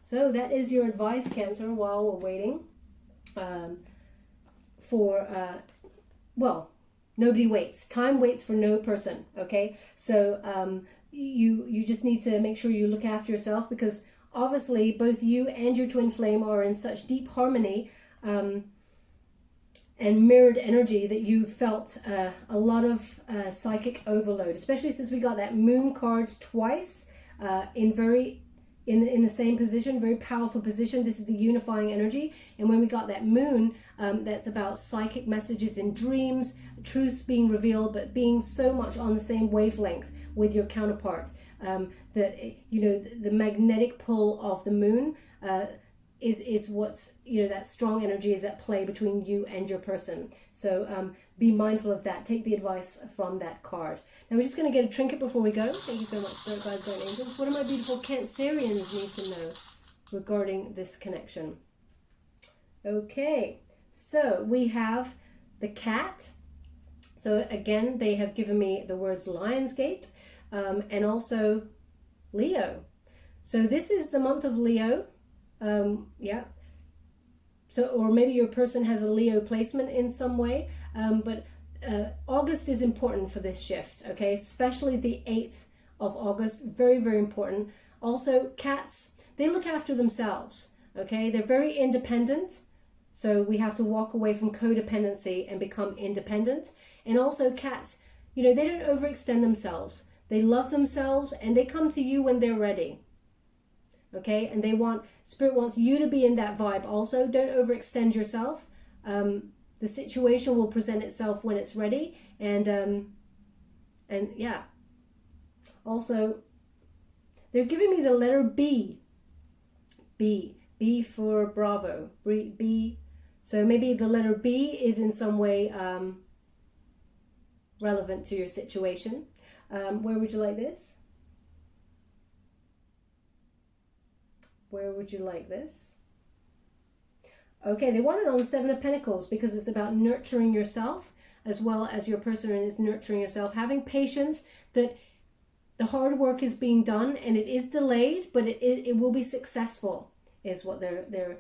So that is your advice, Cancer, while we're waiting well, nobody waits. Time waits for no person, okay? So you just need to make sure you look after yourself, because obviously both you and your twin flame are in such deep harmony and mirrored energy that you felt a lot of psychic overload, especially since we got that moon card twice in the same position, very powerful position. This is the unifying energy. And when we got that moon, that's about psychic messages in dreams, truths being revealed, but being so much on the same wavelength with your counterpart, that, you know, the magnetic pull of the moon is what's, you know, that strong energy is at play between you and your person. So be mindful of that. Take the advice from that card. Now we're just going to get a trinket before we go. Thank you so much, Spirit Guides, and Angels. What do my beautiful Cancerians need to know regarding this connection? Okay, so we have the cat. So again, they have given me the words Lionsgate and also Leo. So this is the month of Leo. Yeah. So, or maybe your person has a Leo placement in some way, but August is important for this shift, okay? Especially the 8th of August, very, very important. Also, cats, they look after themselves, okay? They're very independent, so we have to walk away from codependency and become independent. And also cats, you know, they don't overextend themselves. They love themselves and they come to you when they're ready. Okay, and Spirit wants you to be in that vibe also. Don't overextend yourself. The situation will present itself when it's ready. And yeah. Also, they're giving me the letter B. B for Bravo. B. So maybe the letter B is in some way relevant to your situation. Where would you like this? Where would you like this? Okay, they want it on the 7 of Pentacles because it's about nurturing yourself as well as your person is nurturing yourself. Having patience that the hard work is being done and it is delayed, but it will be successful is what they're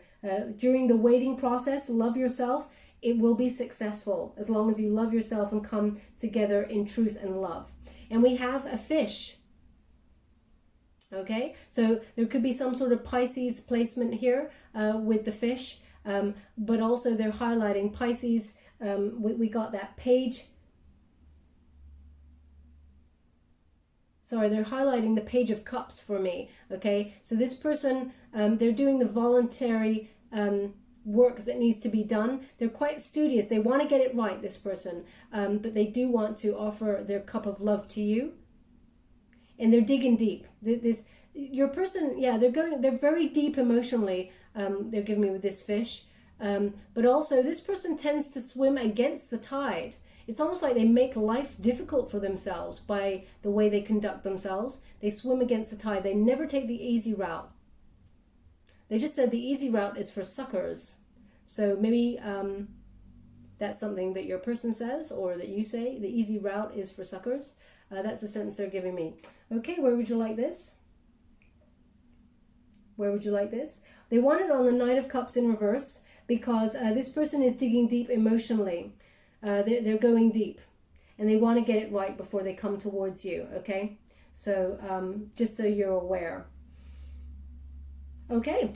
during the waiting process. Love yourself. It will be successful as long as you love yourself and come together in truth and love. And we have a fish. Okay, so there could be some sort of Pisces placement here with the fish, but also they're highlighting Pisces. We got that page. Sorry, they're highlighting the Page of Cups for me. Okay, so this person, they're doing the voluntary work that needs to be done. They're quite studious. They want to get it right, this person, but they do want to offer their cup of love to you. And they're digging deep. Your person, yeah, they're very deep emotionally. They're giving me with this fish. But also this person tends to swim against the tide. It's almost like they make life difficult for themselves by the way they conduct themselves. They swim against the tide. They never take the easy route. They just said the easy route is for suckers. So maybe that's something that your person says or that you say. The easy route is for suckers. That's the sentence they're giving me. Okay, where would you like this? Where would you like this? They want it on the Knight of Cups in reverse because this person is digging deep emotionally. They're going deep and they want to get it right before they come towards you, okay? So just so you're aware. Okay,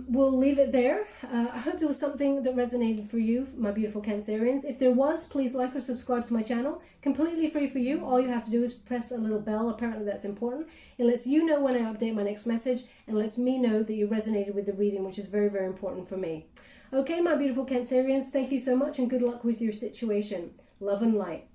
we'll leave it there. I hope there was something that resonated for you, my beautiful Cancerians. If there was, please like or subscribe to my channel. Completely free for you. All you have to do is press a little bell. Apparently that's important. It lets you know when I update my next message and lets me know that you resonated with the reading, which is very, very important for me. Okay, my beautiful Cancerians, thank you so much and good luck with your situation. Love and light.